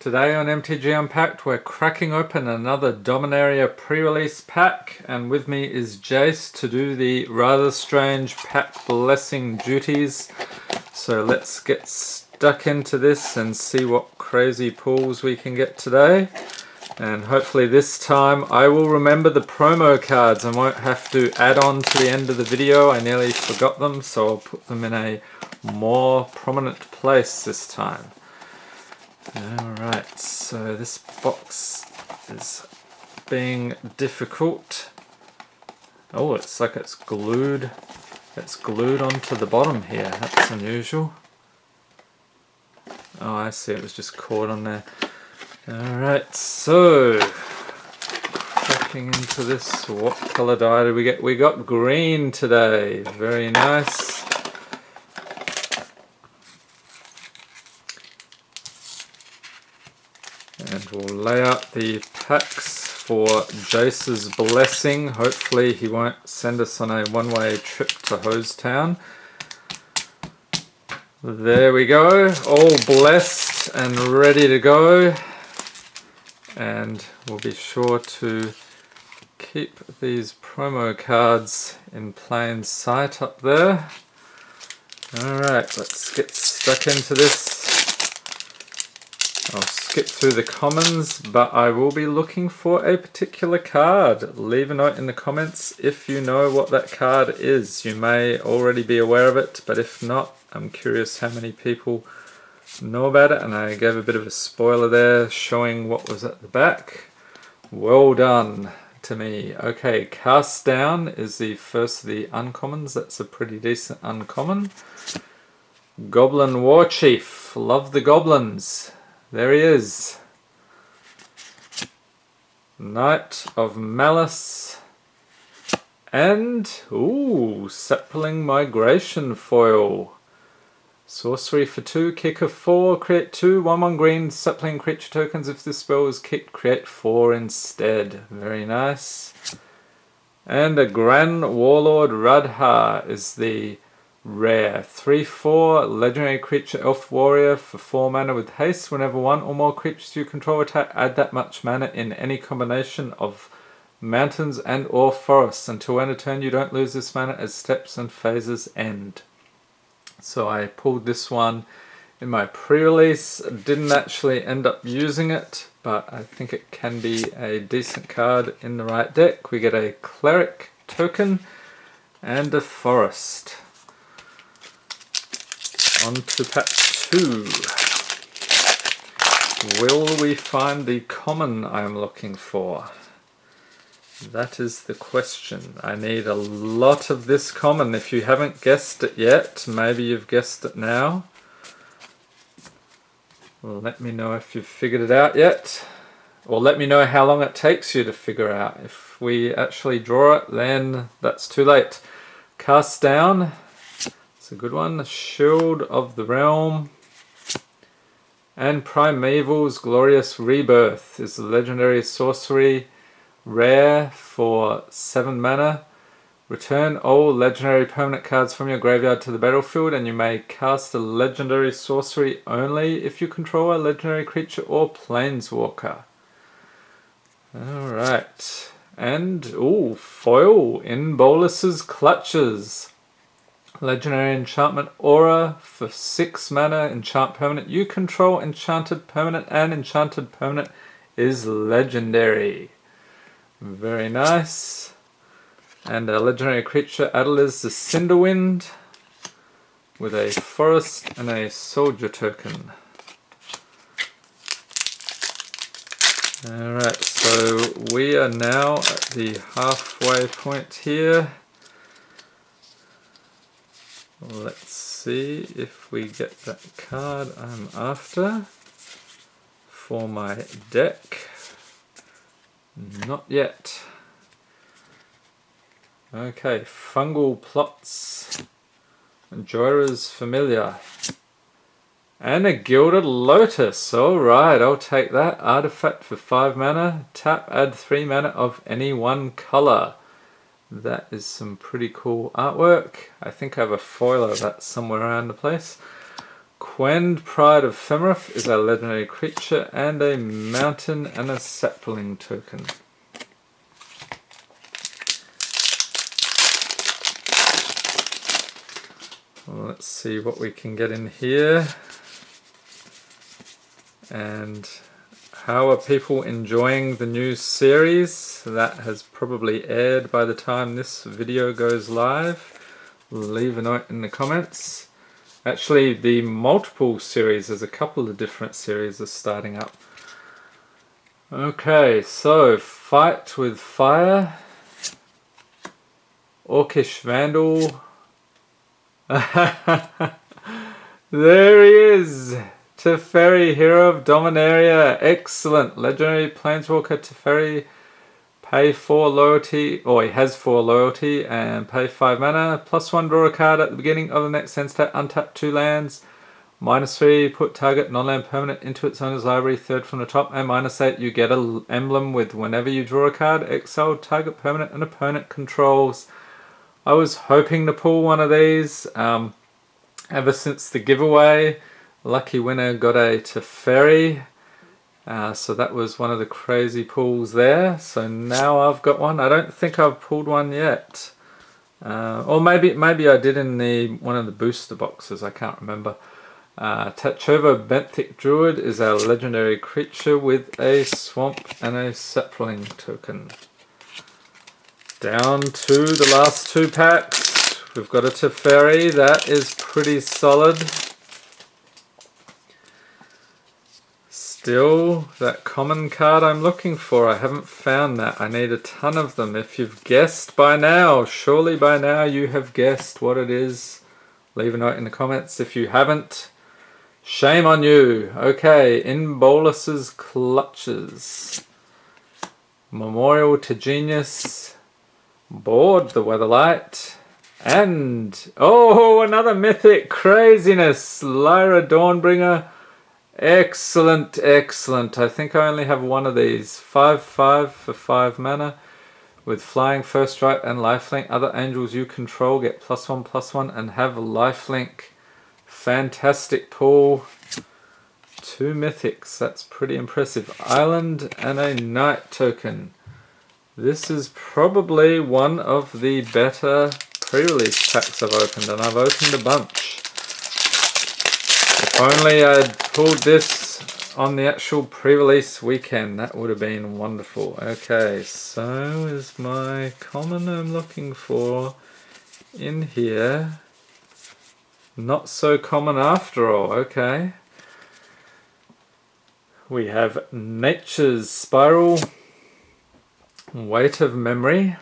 Today on MTG Unpacked we're cracking open another Dominaria Prerelease pack, and with me is Jace to do the rather strange pack blessing duties. So let's get stuck into this and see what crazy pulls we can get today. And hopefully this time I will remember the promo cards and won't have to add on to the end of the video. I nearly forgot them, so I'll put them in a more prominent place this time. Alright, so this box is being difficult. Oh, it's like it's glued onto the bottom here. That's unusual. Oh, I see, it was just caught on there. Alright, so cracking into this, what colour die did we get? We got green today, very nice. And we'll lay out the packs for Jace's blessing. Hopefully he won't send us on a one-way trip to Hosetown. There we go, all blessed and ready to go. And we'll be sure to keep these promo cards in plain sight up there. Alright, let's get stuck into this. I'll skip through the commons, but I will be looking for a particular card. Leave a note in the comments if you know what that card is. You may already be aware of it, but if not, I'm curious how many people know about it, and I gave a bit of a spoiler there showing what was at the back. Well done to me. Okay, Cast Down is the first of the uncommons. That's a pretty decent uncommon. Goblin War Chief, love the goblins. There he is. Knight of Malice. And, ooh, Sapling Migration foil. Sorcery for 2, kick of 4, create 2, 1/1 green, sapling creature tokens. If this spell is kicked, create 4 instead. Very nice. And a Grand Warlord Radha is the rare. 3/4, legendary creature elf warrior for 4 mana with haste. Whenever one or more creatures you control attack, add that much mana in any combination of mountains and or forests. Until end of turn you don't lose this mana as steps and phases end. So I pulled this one in my pre-release. Didn't actually end up using it, but I think it can be a decent card in the right deck. We get a cleric token and a forest. On to pack 2. Will we find the common I'm looking for? That is the question. I need a lot of this common. If you haven't guessed it yet, maybe you've guessed it now. Well, let me know if you've figured it out yet. Or let me know how long it takes you to figure out. If we actually draw it, then that's too late. Cast Down. It's a good one. Shield of the Realm. And Primeval's Glorious Rebirth is the legendary sorcery. Rare for 7 mana. Return all legendary permanent cards from your graveyard to the battlefield, and you may cast a legendary sorcery only if you control a legendary creature or planeswalker. Alright. And, ooh, foil in Bolus's Clutches. Legendary enchantment aura for 6 mana. Enchant permanent you control. Enchanted permanent and enchanted permanent is legendary. Very nice. And a legendary creature, Adeliz the Cinderwind, with a forest and a soldier token. Alright, so we are now at the halfway point here. Let's see if we get that card I'm after for my deck. Not yet. Okay, Fungal Plots, Jorah's Familiar, and a Gilded Lotus. Alright, I'll take that. Artifact for 5 mana. Tap, add 3 mana of any one colour. That is some pretty cool artwork. I think I have a foil of that somewhere around the place. Quend Pride of Femerith is a legendary creature and a mountain and a sapling token. Well, let's see what we can get in here. And how are people enjoying the new series? That has probably aired by the time this video goes live. Leave a note in the comments. Actually, the multiple series, there's a couple of different series are starting up. Okay, so Fight with Fire, Orcish Vandal. There he is! Teferi, Hero of Dominaria. Excellent. Legendary Planeswalker Teferi. Pay 4 loyalty, or he has 4 loyalty, and pay 5 mana. +1, draw a card at the beginning of the next end step. Untap 2 lands. -3, put target non-land permanent into its owner's library, third from the top. And -8, you get an emblem with whenever you draw a card, exile target permanent and opponent controls. I was hoping to pull one of these ever since the giveaway. Lucky winner got a Teferi. So that was one of the crazy pulls there. So now I've got one. I don't think I've pulled one yet. Or maybe I did in one of the booster boxes. I can't remember. Tachova Benthic Druid is our legendary creature with a swamp and a sapling token. Down to the last 2 packs. We've got a Teferi. That is pretty solid. Still, that common card I'm looking for, I haven't found that. I need a ton of them. If you've guessed by now, surely by now you have guessed what it is. Leave a note in the comments. If you haven't, shame on you. Okay, In Bolus's Clutches. Memorial to Genius. Board the Weatherlight. And, oh, another Mythic. Craziness. Lyra Dawnbringer. Excellent, excellent. I think I only have one of these. 5/5 for 5 mana. With Flying, First Strike and Lifelink. Other angels you control get +1/+1 and have Lifelink. Fantastic pull. 2 mythics. That's pretty impressive. Island and a Night token. This is probably one of the better pre-release packs I've opened, and I've opened a bunch. If only I'd pulled this on the actual pre-release weekend, that would have been wonderful. Okay, so is my common I'm looking for in here. Not so common after all, okay. We have Nature's Spiral, Weight of Memory,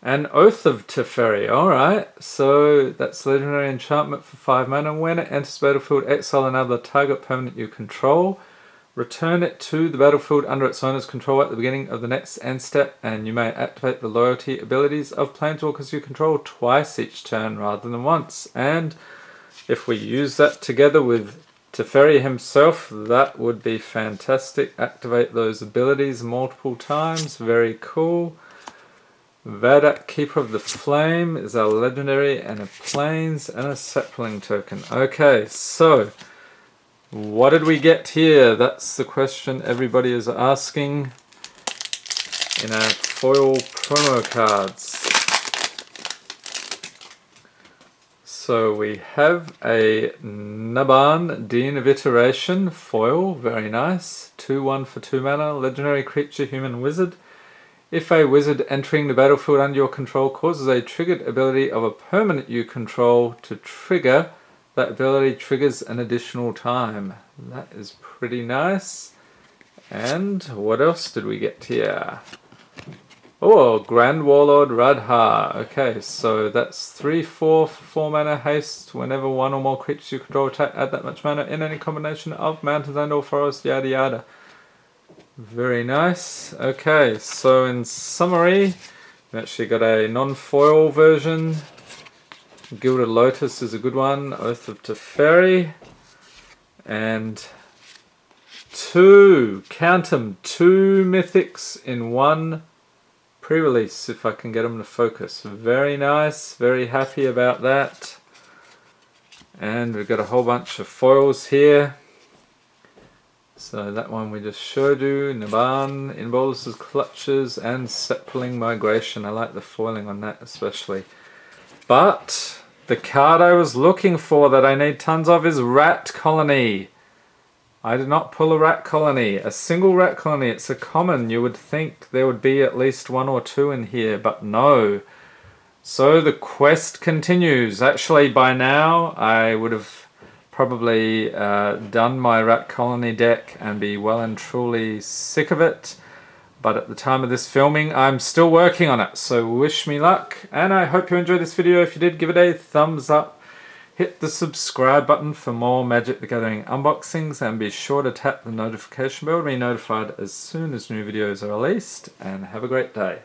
and Oath of Teferi. Alright, so that's legendary enchantment for 5 mana. When it enters the battlefield, exile another target permanent you control. Return it to the battlefield under its owner's control at the beginning of the next end step, and you may activate the loyalty abilities of planeswalkers you control twice each turn rather than once. And if we use that together with Teferi himself, that would be fantastic. Activate those abilities multiple times. Very cool. Vadak, Keeper of the Flame is our legendary and a plains and a sapling token. Okay, so what did we get here? That's the question everybody is asking in our foil promo cards. So we have a Naban, Dean of Iteration, foil, very nice. 2/1 for 2 mana, legendary creature, human wizard. If a wizard entering the battlefield under your control causes a triggered ability of a permanent you control to trigger, that ability triggers an additional time. That is pretty nice. And what else did we get here? Oh, Grand Warlord Radha. Okay, so that's 3/4 for 4 mana haste. Whenever one or more creatures you control attack, add that much mana in any combination of mountains and or forest, yada yada. Very nice. Okay, so in summary, we've actually got a non-foil version. Gilded Lotus is a good one. Oath of Teferi. And 2, count them, 2 mythics in one pre-release, if I can get them to focus. Very nice, very happy about that. And we've got a whole bunch of foils here. So that one we just showed you, Niban, In Bolus's Clutches, and Sapling Migration. I like the foiling on that especially. But the card I was looking for that I need tons of is Rat Colony. I did not pull a Rat Colony. A single Rat Colony, it's a common. You would think there would be at least 1 or 2 in here, but no. So the quest continues. Actually, by now I would have probably done my Rat Colony deck and be well and truly sick of it. But at the time of this filming, I'm still working on it. So wish me luck. And I hope you enjoyed this video. If you did, give it a thumbs up. Hit the subscribe button for more Magic the Gathering unboxings. And be sure to tap the notification bell to be notified as soon as new videos are released. And have a great day.